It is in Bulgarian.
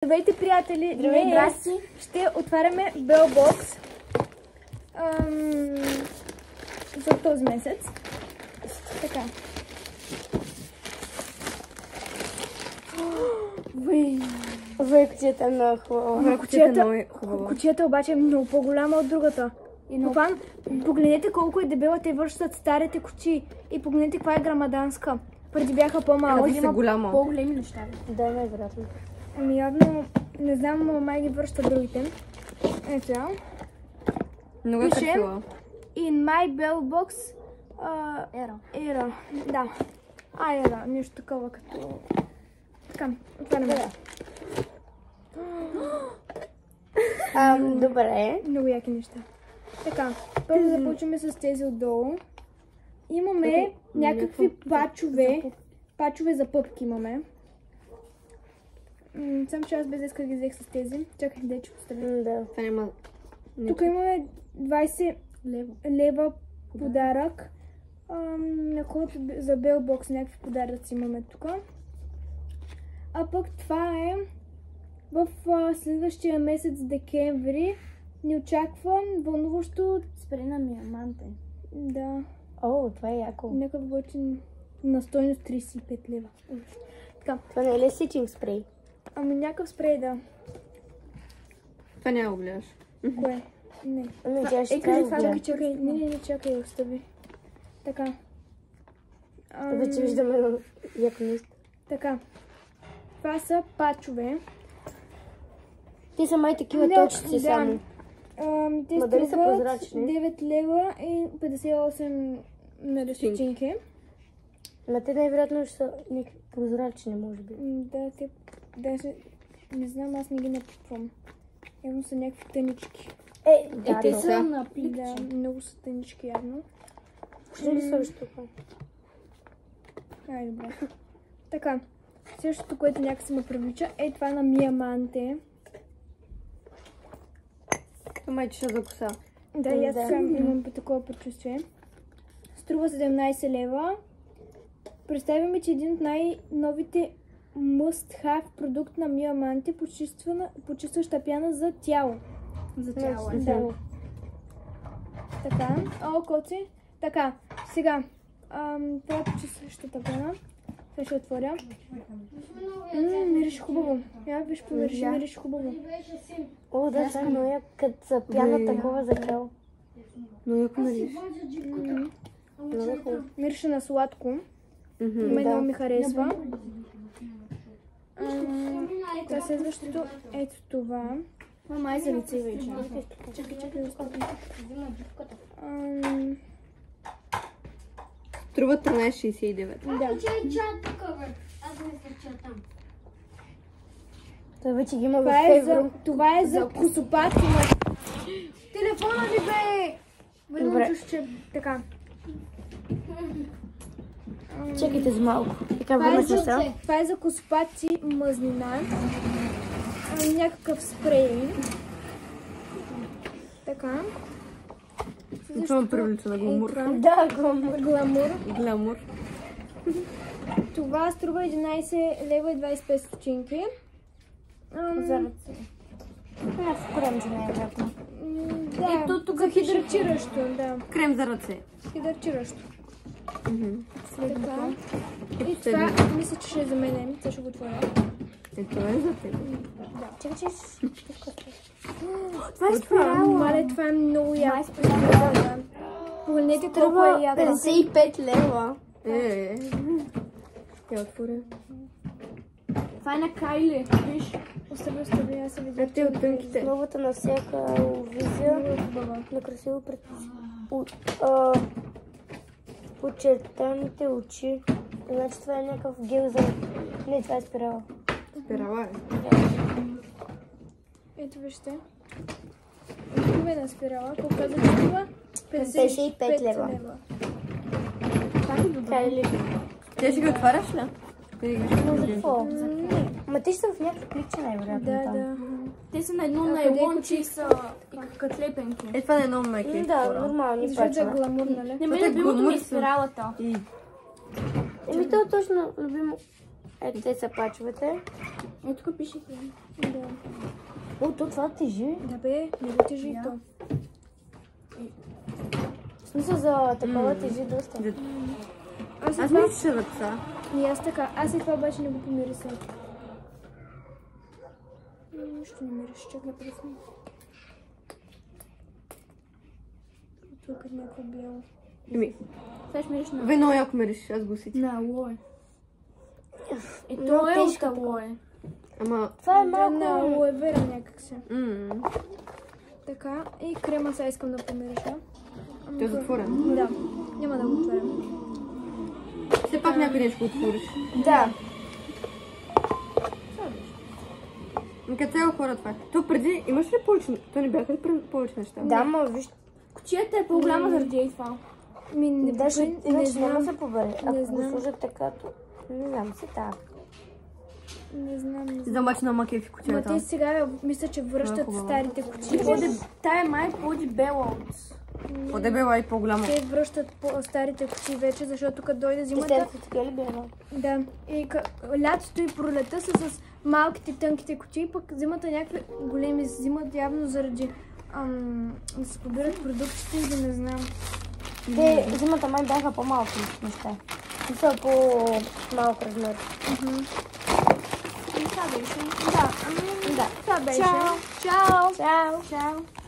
Здравейте, приятели! Здравей, здрасти! Ще отваряме Белбокс за този месец. Така. Вай, кутията е много хубава. Кутията обаче е много по-голяма от другата. Погледнете колко е дебела, те връщат старите кутии. И погледнете каква е грамаданска. Преди бяха по-малки. Има голяма. По-големи неща. Да, най-вероятно. Ами явно, не знам, но май ги връщат другите. Ето я. Много е Пише красива. In my Belbox Era. Да. Era. Нещо такова като... Така, отваряме. Добре. Много яки неща. Така, първо започваме с тези отдолу. Имаме някакви пачове. Пачове за пъпки имаме. Сам че аз без иска ги взех с тези. Чакай, дай че поставя. Да. Това няма... Тук имаме 20 лева подарък. На код за Белбокс някакви подаръци имаме тук. А пък това е в следващия месец декември. Ни очаква вълнуващо Спри на Миаманте. Да. О, това е яко. Някакъв готин на стойност 35 лева. Така. Това не е ли сичинг спрей? Ами някакъв спрей, да. Това няма го гледаш. Кое? Не. Ами тя ще Чакай, трябва да чакай. Не, чакай, остави. Така. вече виждаме едно яко нещо. Така. Това са пачове. Те са май такива Да, точици да. само. Те Ма дали са струват прозрачни? 9 лева и 58 стотинки. Ма те най-вероятно ще са прозрачни, може би. Да, те даже не знам, аз не ги напипвам. Явно са някакви тънички. Те са на Да, много са тънички явно. Ще ли сложиш тук? Ай, добре. Така, същото, което някак ме привлича, е това на Миаманте. Това май че за коса. Да, и аз така имам такова предчувствие. Струва 17 лева. Представя ми, че един от най-новите must-have продукт на Миаманте почистваща пяна за тяло. За тяло. Да. Така. О, коци. Така, сега. Това е почистващата пяна. Сега ще отворя. Мирише хубаво. Я виж, помириш, мирише хубаво. О, да, това е много яко. Като са пяна такова за тяло. Но яко нали? Много хубаво. Мирише на сладко. Много ми харесва. Това следващото е това. Май за лице вече. Чакай. Струва 13,69. Да. Той вече ги има в евро. Това е за косопати. Телефона ли бе? Добре. Така. Чакайте за малко. Така, върнахме се. Това е за косопати мазнина. Някакъв спрей. Така. Това ме привлича на гламур. Да, гламур. Гламур. Това струва 11 лева и 25 стотинки. За ръце. Крем за най-вероятно. Да, Ето тук за хидрачиращо, да. Крем за ръце. Хидрачиращо. Така. И И това, мисля, че ще е за мен. Сега ще го отворя. Това е за теб. Чакай, Това е спирала. Мале, това е много яко. Погледнете колко е яко. 55 лева. Я отворя. Това е на Кайли. Виж. Остави, аз се видя. Те от тънките. Новата на всяка визия. Много е хубава. На красиво подчертаните очи. Значи това е някакъв гел за... Не, това е спирала. Спирала е. Ето вижте. Това е на спирала. Колко каза, че струва? 55 лева. Това е добре. Кайли. Ти ще ги отваряш ли? За какво? Ма те ще са в някакви клипче най-вероятно там. Да. Те са на едно найлонче и са като лепенки. Е, това не е много меки. Да, нормални Защото е пачва. гламур, нали? Не, мен любимото ми е спиралата. Еми то точно любимо. Ето те са пачовете. Ето тук пише храна. Да. О, то това тежи. Да бе, много тежи и то. В смисъл за такова тежи доста. Аз Аз това... мисля, че ръца. И аз така. Аз и това обаче не го помирисах. Нищо не мириш, чакай пръсна. Тук е някакво бяло. Еми, Сега ще мириш на... вино яко мириш, аз го усетих. На алоe. И Но то е от тежка алоe. Ама, Това е Да, малко... на алоe вера някак се. м, Така, и крема сега искам да помириша. той е затворен. Да, няма да го отварям. Все пак някой ден ще го отвориш. Да. Ами като цяло хора това е. То преди, имаш ли повече, то не бяха ли повече неща? Да, ма виж. Кутията е по-голяма заради това. Не, Даже не иначе няма да знам, се побере. Не Ако го знам. сложат така, то... Не знам, си така. не знам. За обаче на макев и Ма кутията. те сега мисля, че връщат хубаво. старите кутии. Тая май поди бела от... По-дебела и по-голяма. Те връщат старите кутии вече, защото като дойде И зимата, те са така ли бяха? да, и лятото и пролета са с малките тънките кутии, пък зимата някакви големи взимат явно заради да се побират продуктите или не знам. Те зимата май бяха по-малки неща. И са по-малък размер. И това беше. Да, Да. това беше. Чао! Чао! Чао! Чао!